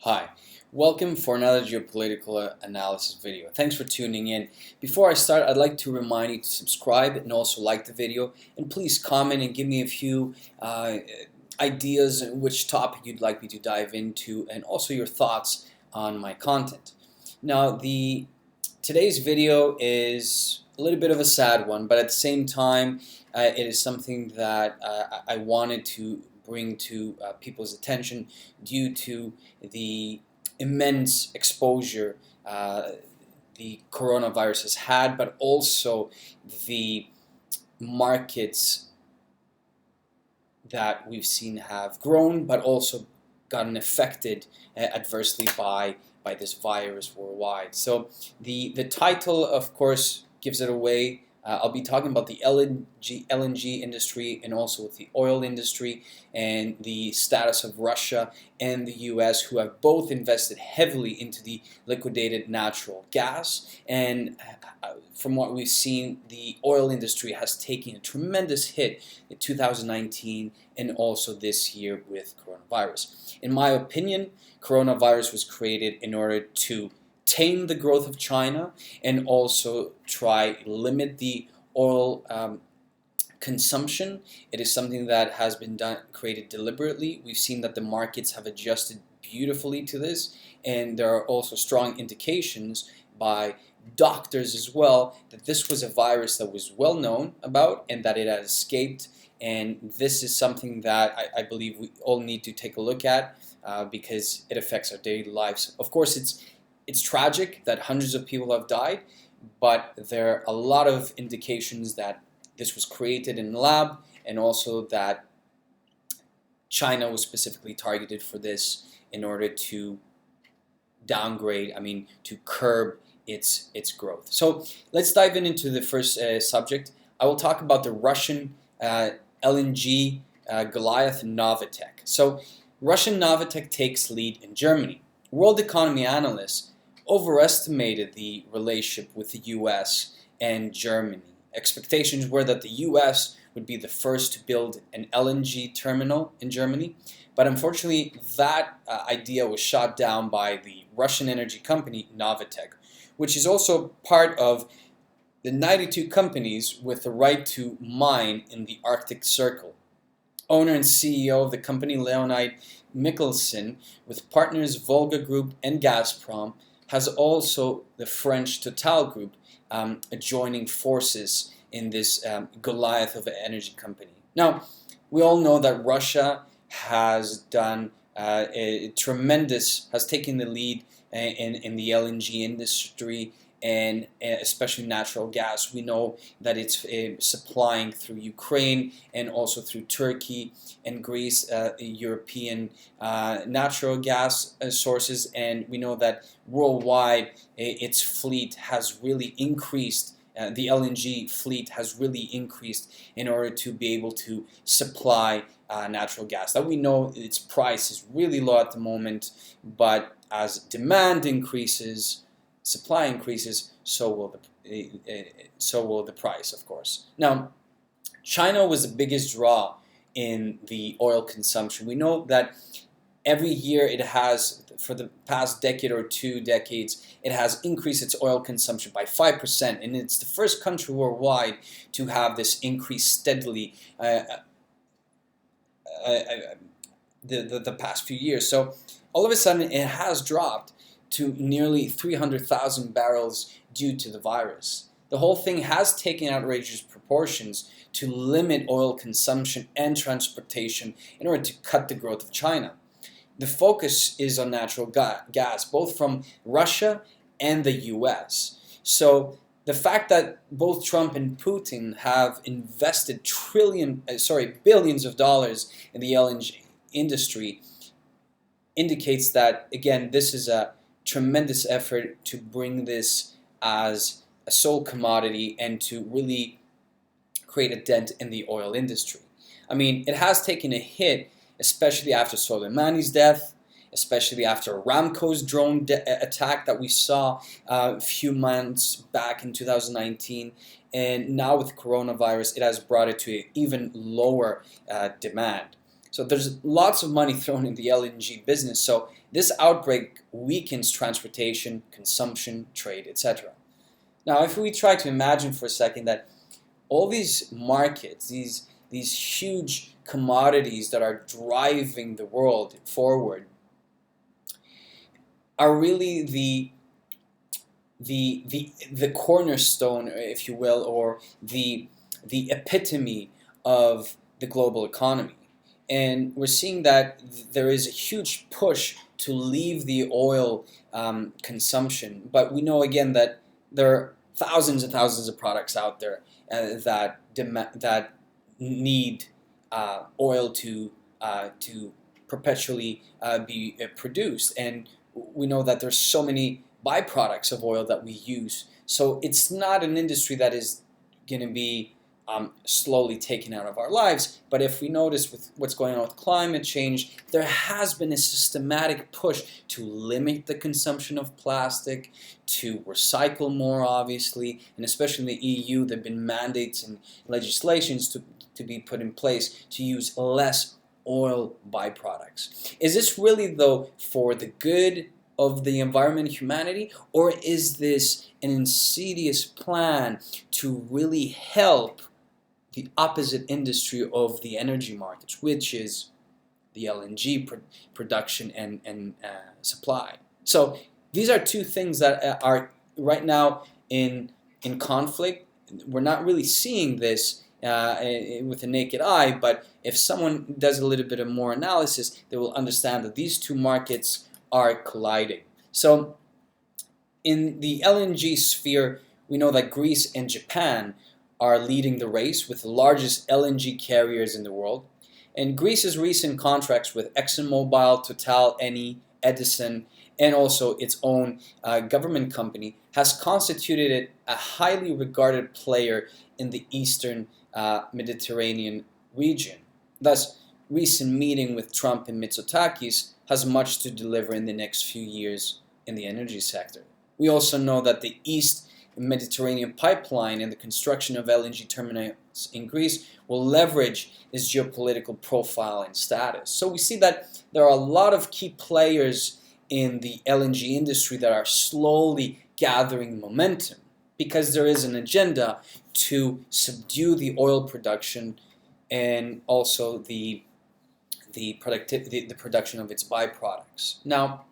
Hi, welcome for another geopolitical analysis video. Thanks for tuning in. Before I start, I'd like to remind you to subscribe and also like the video, and please comment and give me a few ideas on which topic you'd like me to dive into, and also your thoughts on my content. Now, today's video is a little bit of a sad one, but at the same time, it is something that I wanted to bring to people's attention due to the immense exposure the coronavirus has had, but also the markets that we've seen have grown, but also gotten affected adversely by this virus worldwide. So the title, of course, gives it away. I'll be talking about the LNG industry and also with the oil industry and the status of Russia and the US, who have both invested heavily into the liquidated natural gas. And from what we've seen, the oil industry has taken a tremendous hit in 2019 and also this year with coronavirus. In my opinion, coronavirus was created in order to tame the growth of China and also try limit the oil consumption. It is something that has been created deliberately. We've seen that the markets have adjusted beautifully to this, and there are also strong indications by doctors as well that this was a virus that was well known about and that it had escaped. And this is something that I believe we all need to take a look at because it affects our daily lives. Of course, it's tragic that hundreds of people have died, but there are a lot of indications that this was created in the lab, and also that China was specifically targeted for this in order to to curb its growth. So let's dive into the first subject. I will talk about the Russian LNG Goliath Novatek. So Russian Novatek takes lead in Germany. World economy analysts overestimated the relationship with the US and Germany. Expectations were that the US would be the first to build an LNG terminal in Germany, but unfortunately that idea was shot down by the Russian energy company Novatek, which is also part of the 92 companies with the right to mine in the Arctic Circle. Owner and CEO of the company, Leonid Mikkelsen, with partners Volga Group and Gazprom, has also the French Total Group joining forces in this Goliath of an energy company. Now, we all know that Russia has done has taken the lead in the LNG industry, and especially natural gas. We know that it's supplying through Ukraine and also through Turkey and Greece, European natural gas sources, and we know that worldwide its fleet has really increased. The LNG fleet has really increased in order to be able to supply natural gas. That we know its price is really low at the moment, but as demand increases, supply increases, so will the price, of course. Now, China was the biggest draw in the oil consumption. We know that every year it has, for the past decade or 2 decades, it has increased its oil consumption by 5%, and it's the first country worldwide to have this increase steadily the past few years. So all of a sudden it has dropped to nearly 300,000 barrels due to the virus. The whole thing has taken outrageous proportions to limit oil consumption and transportation in order to cut the growth of China. The focus is on natural gas, both from Russia and the US. So the fact that both Trump and Putin have invested billions of dollars in the LNG industry indicates that, again, this is a tremendous effort to bring this as a sole commodity and to really create a dent in the oil industry. I mean, it has taken a hit, especially after Soleimani's death, especially after Aramco's drone attack that we saw a few months back in 2019. And now with coronavirus, it has brought it to an even lower demand. So there's lots of money thrown in the LNG business. So this outbreak weakens transportation, consumption, trade, etc. Now, if we try to imagine for a second that all these markets, these huge commodities that are driving the world forward, are really the cornerstone, if you will, or the epitome of the global economy. And we're seeing that there is a huge push to leave the oil consumption, but we know again that there are thousands and thousands of products out there that need oil to perpetually be produced, and we know that there's so many byproducts of oil that we use. So it's not an industry that is going to be slowly taken out of our lives. But if we notice with what's going on with climate change, there has been a systematic push to limit the consumption of plastic, to recycle more, obviously, and especially in the EU, there have been mandates and legislations to be put in place to use less oil byproducts. Is this really, though, for the good of the environment and humanity, or is this an insidious plan to really help the opposite industry of the energy markets, which is the LNG production and supply? So these are two things that are right now in conflict. We're not really seeing this with the naked eye, but if someone does a little bit of more analysis, they will understand that these two markets are colliding. So in the LNG sphere, we know that Greece and Japan are leading the race with the largest LNG carriers in the world. And Greece's recent contracts with ExxonMobil, Total, Eni, Edison, and also its own government company has constituted it a highly regarded player in the Eastern Mediterranean region. Thus, recent meeting with Trump and Mitsotakis has much to deliver in the next few years in the energy sector. We also know that the East Mediterranean pipeline and the construction of LNG terminals in Greece will leverage its geopolitical profile and status. So we see that there are a lot of key players in the LNG industry that are slowly gathering momentum because there is an agenda to subdue the oil production and also the production of its byproducts. Now,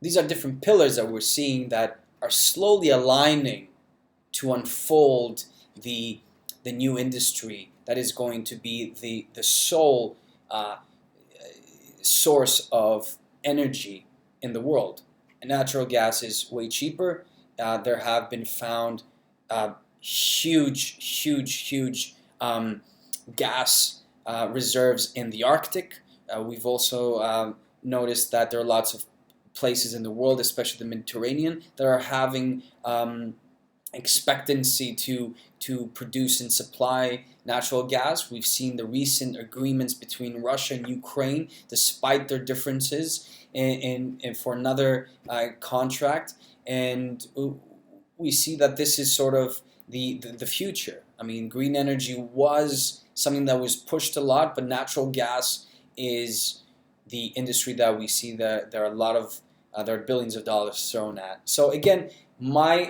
these are different pillars that we're seeing that are slowly aligning to unfold the new industry that is going to be the sole source of energy in the world. And natural gas is way cheaper. There have been found huge gas reserves in the Arctic. We've also noticed that there are lots of places in the world, especially the Mediterranean, that are having expectancy to produce and supply natural gas. We've seen the recent agreements between Russia and Ukraine, despite their differences, and for another contract. And we see that this is sort of the future. I mean, green energy was something that was pushed a lot, but natural gas is the industry that we see that there are billions of dollars thrown at. So again, my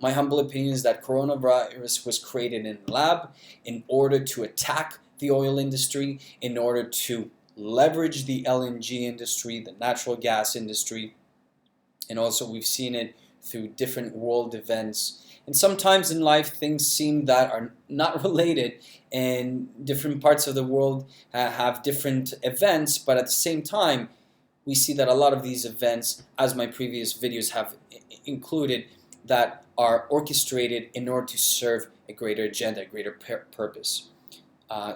humble opinion is that coronavirus was created in a lab in order to attack the oil industry, in order to leverage the LNG industry, the natural gas industry, and also we've seen it through different world events. And sometimes in life things seem that are not related, and different parts of the world have different events, but at the same time we see that a lot of these events, as my previous videos have included, that are orchestrated in order to serve a greater agenda, a greater purpose.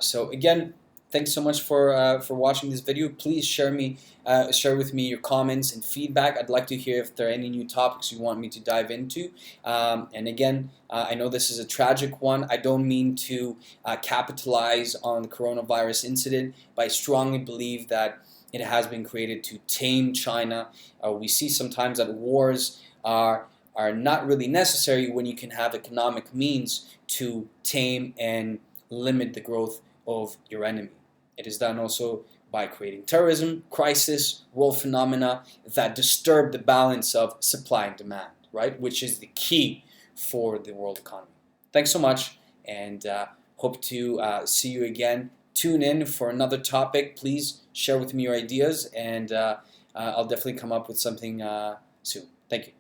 So again, thanks so much for watching this video. Please share with me your comments and feedback. I'd like to hear if there are any new topics you want me to dive into. And again, I know this is a tragic one. I don't mean to capitalize on the coronavirus incident, but I strongly believe that it has been created to tame China. We see sometimes that wars are not really necessary when you can have economic means to tame and limit the growth of your enemy. It is done also by creating terrorism, crisis, world phenomena that disturb the balance of supply and demand, right? Which is the key for the world economy. Thanks so much, and hope to see you again. Tune in for another topic. Please share with me your ideas, and I'll definitely come up with something soon. Thank you.